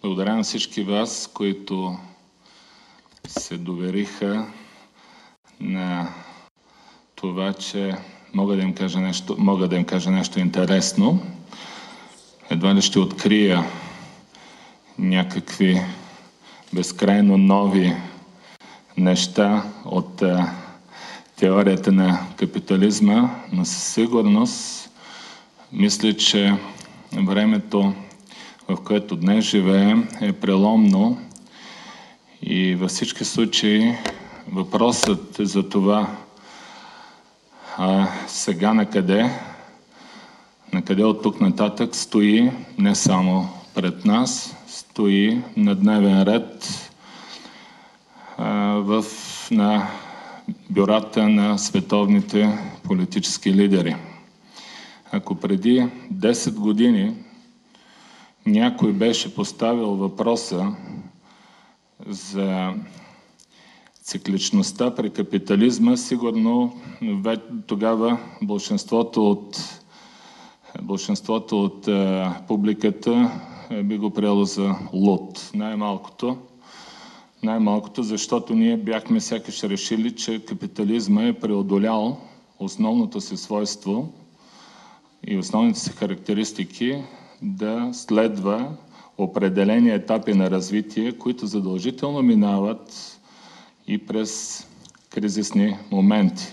Благодаря на всички вас, които се довериха на това, че мога да им кажа нещо интересно. Едва ли ще открия някакви безкрайно нови неща от теорията на капитализма, но със сигурност мисля, че времето, в което днес живеем, е преломно и във всички случаи въпросът за това сега на къде от тук нататък стои не само пред нас, стои на дневен ред на бюрата на световните политически лидери. Ако преди 10 години някой беше поставил въпроса за цикличността при капитализма, сигурно тогава большинството от публиката би го приело за луд. Най-малкото, защото ние бяхме сякаш решили, че капитализма е преодолял основното си свойство и основните си характеристики да следва определени етапи на развитие, които задължително минават и през кризисни моменти.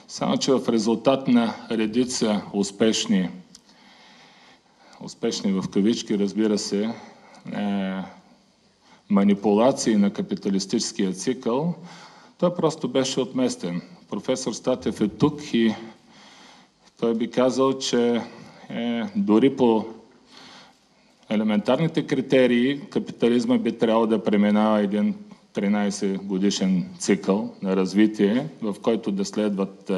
Само че в резултат на редица успешни в кавички, разбира се, манипулации на капиталистическия цикъл, той просто беше отместен. Професор Статев е тук и той би казал, че дори по елементарните критерии капитализма би трябвало да преминава един 13 годишен цикъл на развитие, в който да следват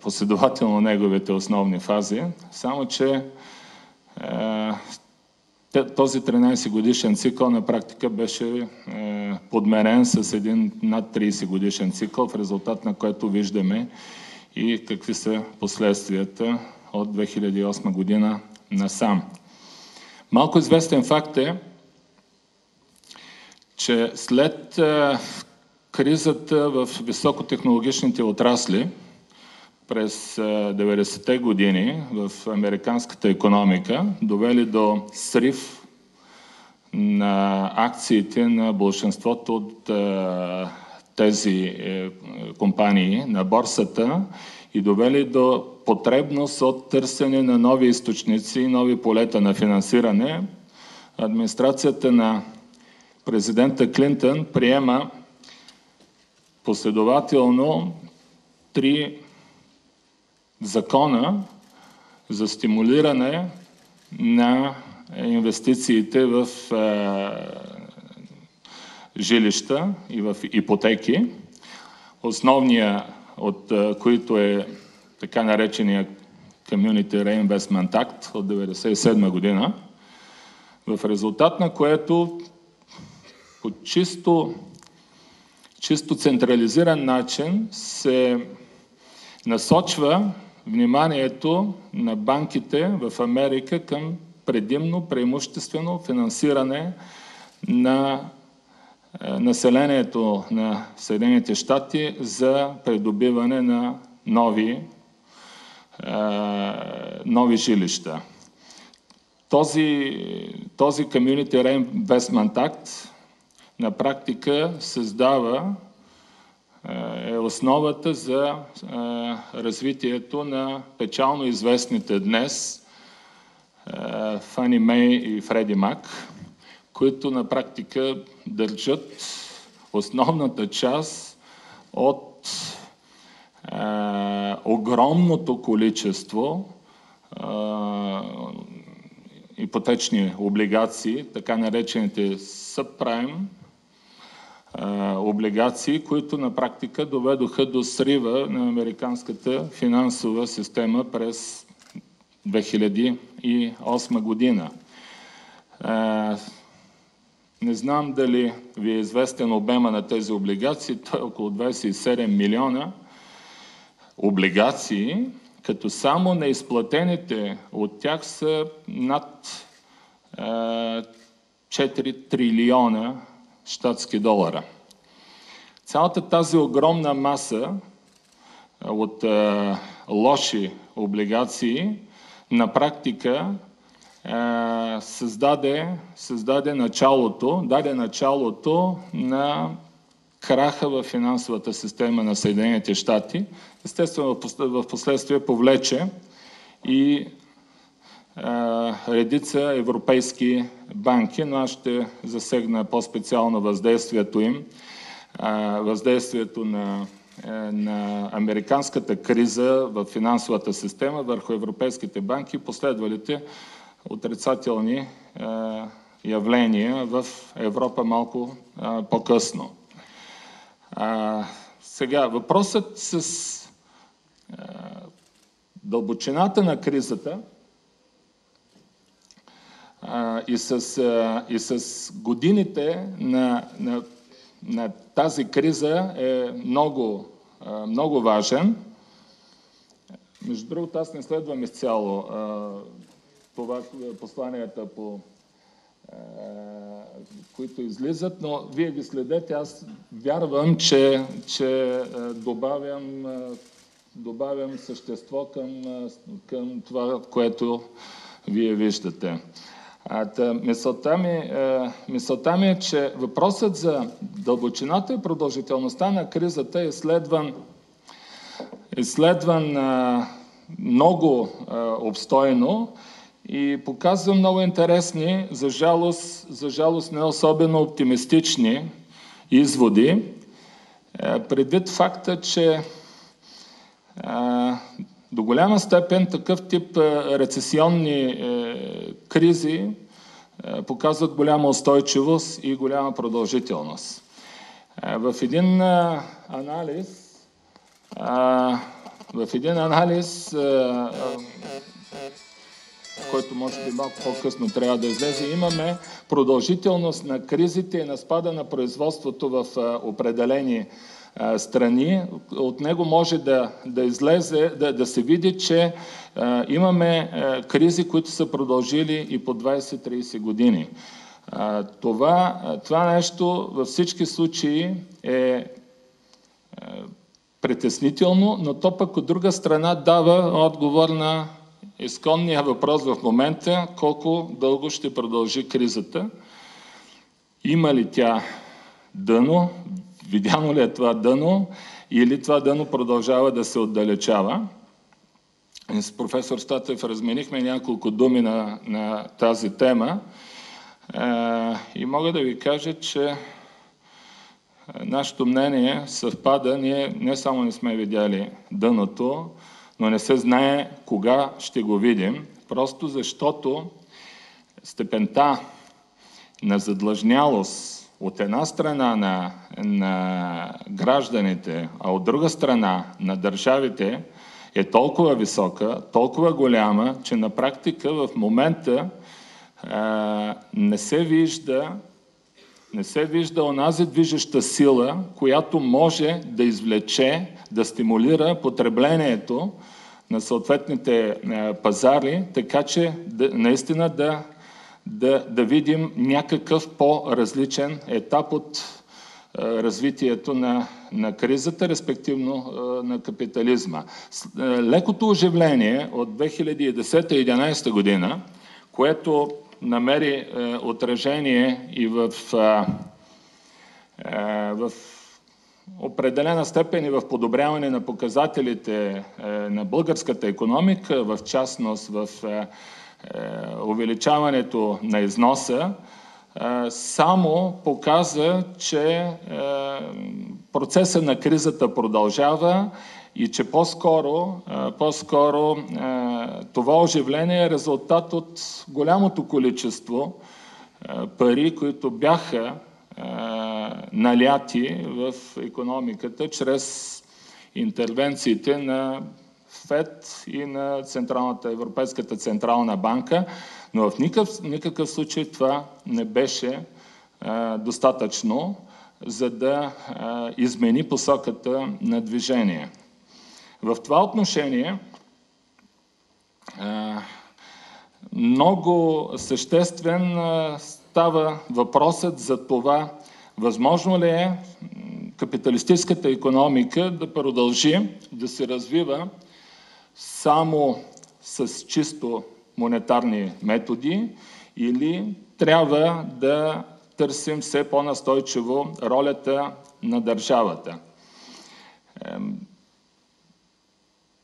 последователно неговите основни фази, само че този 13 годишен цикъл на практика беше подменен с един над 30 годишен цикъл, в резултат на което виждаме и какви са последствията от 2008 година насам. Малко известен факт е, че след кризата в високотехнологичните отрасли през 90-те години в американската икономика, довели до срив на акциите на большинството от тези компании на борсата и довели до потребност от търсене на нови източници и нови полета на финансиране, администрацията на президента Клинтън приема последователно 3 закона за стимулиране на инвестициите в жилища и в ипотеки. Основният от които е така наречения Community Reinvestment Act от 1997 година, в резултат на което по чисто централизиран начин се насочва вниманието на банките в Америка към преимуществено финансиране на населението на Съединените щати за придобиване на нови жилища. Този Community Reinvestment Act на практика създава основата за развитието на печално известните днес Fannie Mae и Freddie Mac, които на практика държат основната част от огромното количество ипотечни облигации, така наречените subprime облигации, които на практика доведоха до срива на американската финансова система през 2008 година. Не знам дали ви е известен обема на тези облигации, той е около 27 милиона облигации, като само неизплатените от тях са над 4 трилиона щатски долара. Цялата тази огромна маса от лоши облигации на практика даде началото на краха в финансовата система на Съединените щати. Естествено, в последствие повлече и редица европейски банки, но аз ще засегна по-специално въздействието им, въздействието на американската криза в финансовата система върху европейските банки и последвалите отрицателни явления в Европа малко по-късно. Сега, въпросът с дълбочината на кризата и с годините на тази криза е много важен. Между другото, аз не следвам изцяло това посланията, които излизат, но вие ги следете. Аз вярвам, че добавям същество към това, което вие виждате. Мисълта ми е, че въпросът за дълбочината и продължителността на кризата е изследван много обстойно и показва много интересни, за жалост не особено оптимистични изводи, предвид факта, че до голяма степен такъв тип рецесионни кризи показват голяма устойчивост и голяма продължителност. В един анализ, който може би малко по-късно трябва да излезе, имаме продължителност на кризите и на спада на производството в определени страни. От него може да излезе, да се види, че имаме кризи, които са продължили и по 20-30 години. Това нещо във всички случаи е притеснително, но то пък от друга страна дава отговор на изконния въпрос в момента: колко дълго ще продължи кризата, има ли тя дъно, видяно ли е това дъно, или това дъно продължава да се отдалечава. И с професор Статев разменихме няколко думи на тази тема и мога да ви кажа, че нашето мнение съвпада. Ние не само не сме видяли дъното, но не се знае кога ще го видим, просто защото степента на задлъжнялост от една страна на гражданите, а от друга страна на държавите е толкова висока, толкова голяма, че на практика в момента не се вижда онази движеща сила, която може да извлече, да стимулира потреблението на съответните пазари, така че наистина да видим някакъв по-различен етап от развитието на кризата, респективно на капитализма. Лекото оживление от 2010-2011 година, което намери отражение и в определена степен и в подобряване на показателите на българската икономика, в частност в увеличаването на износа, само показа, че процесът на кризата продължава и че по-скоро това оживление е резултат от голямото количество пари, които бяха наляти в икономиката чрез интервенциите на ФЕД и на Европейската централна банка, но в никакъв случай това не беше достатъчно, за да измени посоката на движение. В това отношение много съществен остава въпросът за това, възможно ли е капиталистическата икономика да продължи да се развива само с чисто монетарни методи или трябва да търсим все по-настойчиво ролята на държавата.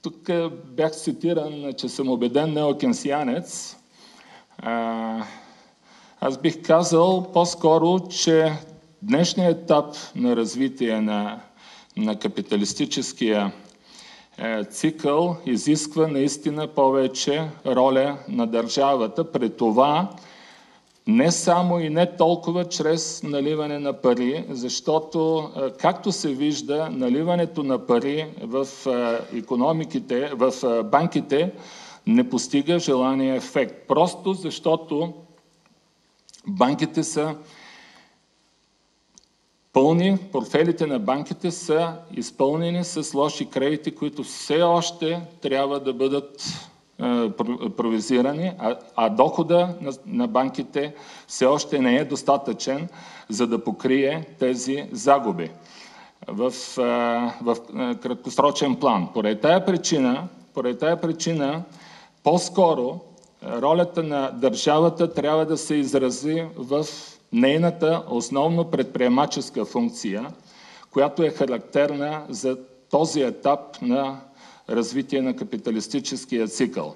Тук бях цитиран, че съм убеден неокенсианец. Аз бих казал по-скоро, че днешният етап на развитие на капиталистическия цикъл изисква наистина повече роля на държавата, при това не само и не толкова чрез наливане на пари, защото, както се вижда, наливането на пари в икономиките, в банките не постига желания ефект. Просто защото банките са пълни, портфелите на банките са изпълнени с лоши кредити, които все още трябва да бъдат провизирани, а дохода на банките все още не е достатъчен, за да покрие тези загуби в краткосрочен план. Поради тая причина, по-скоро ролята на държавата трябва да се изрази в нейната основно предприемаческа функция, която е характерна за този етап на развитие на капиталистическия цикъл.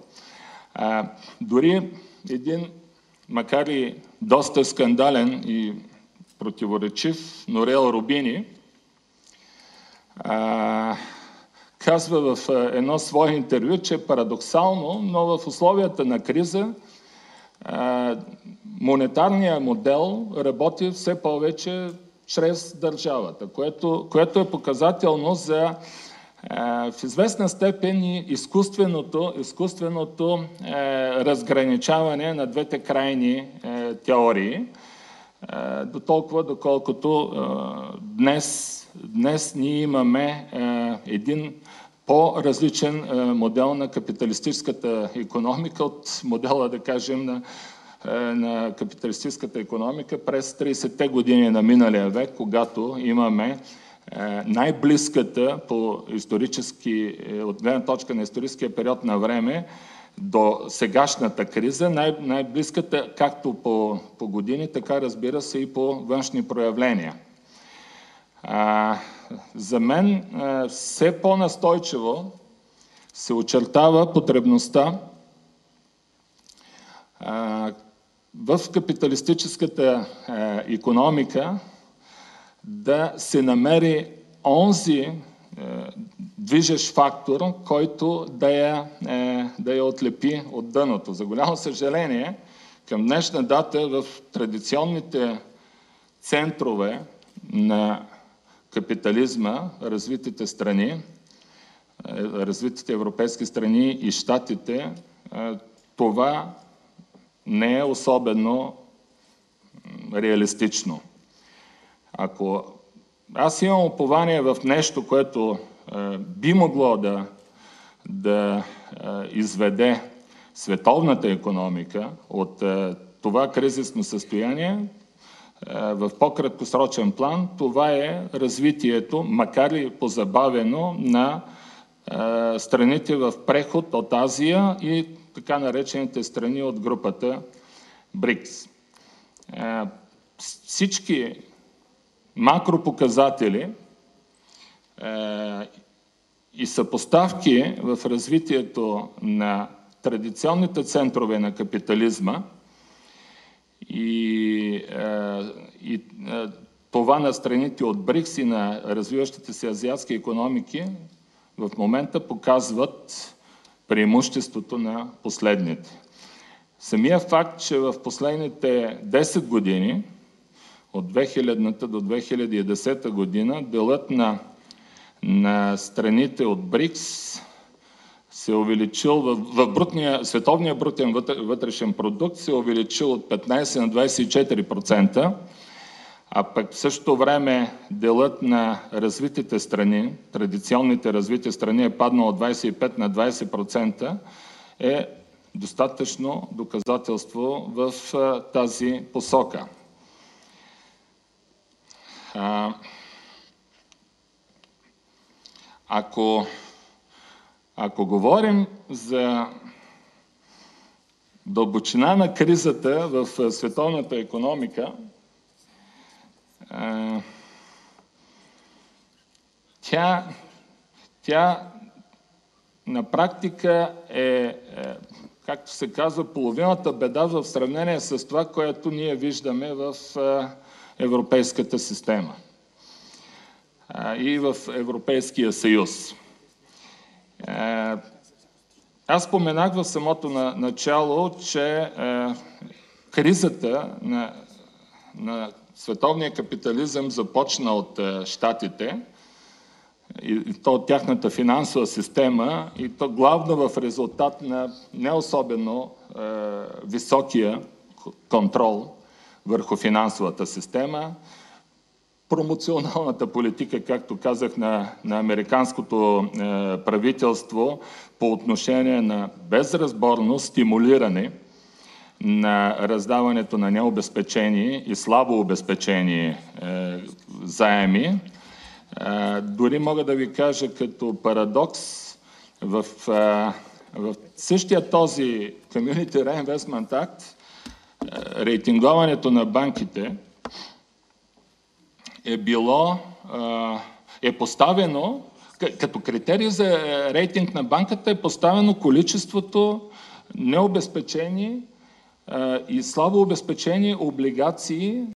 Дори един, макар и доста скандален и противоречив, Норел Рубини казва в едно свое интервю, че парадоксално, но в условията на криза монетарният модел работи все повече чрез държавата, което е показателно за в известна степен и изкуственото разграничаване на двете крайни теории, до толкова доколкото днес ние имаме един по-различен модел на капиталистическата икономика от модела, да кажем, на капиталистическата икономика през 30-те години на миналия век, когато имаме най-близката по исторически, от гледна точка на историческия период на време до сегашната криза, най-близката както по години, така разбира се и по външни проявления. За мен все по-настойчиво се очертава потребността в капиталистическата икономика да се намери онзи движещ фактор, който да я отлепи от дъното. За голямо съжаление, към днешна дата в традиционните центрове на капитализма, развитите страни, развитите европейски страни и щатите, това не е особено реалистично. Ако аз имам упование в нещо, което би могло да изведе световната икономика от това кризисно състояние, в по-краткосрочен план, това е развитието, макар и позабавено, на страните в преход от Азия и така наречените страни от групата БРИКС. Всички макропоказатели и съпоставки в развитието на традиционните центрове на капитализма и това на страните от БРИКС и на развиващите се азиатски икономики в момента показват преимуществото на последните. Самия факт, че в последните 10 години, от 2000-та до 2010 година, делът на страните от БРИКС се увеличил в световния брутен вътрешен продукт се увеличил от 15 на 24%, а пък в същото време делът на развитите страни, традиционните развити страни е паднал от 25 на 20%, е достатъчно доказателство в тази посока. Ако говорим за дълбочина на кризата в световната икономика, тя на практика е, както се казва, половината беда в сравнение с това, което ние виждаме в европейската система и в Европейския съюз. Аз споменах в самото начало, че кризата на световния капитализъм започна от Щатите, и то от тяхната финансова система, и то главно в резултат на не особено високия контрол върху финансовата система, промоционалната политика, както казах, на американското правителство по отношение на безразборно стимулиране на раздаването на необезпечени и слабо обезпечени заеми. Дори мога да ви кажа като парадокс, в същия този Community Reinvestment Act, рейтинговането на банките е поставено, като критерий за рейтинг на банката е поставено количеството необезпечени и слабо обезпечени облигации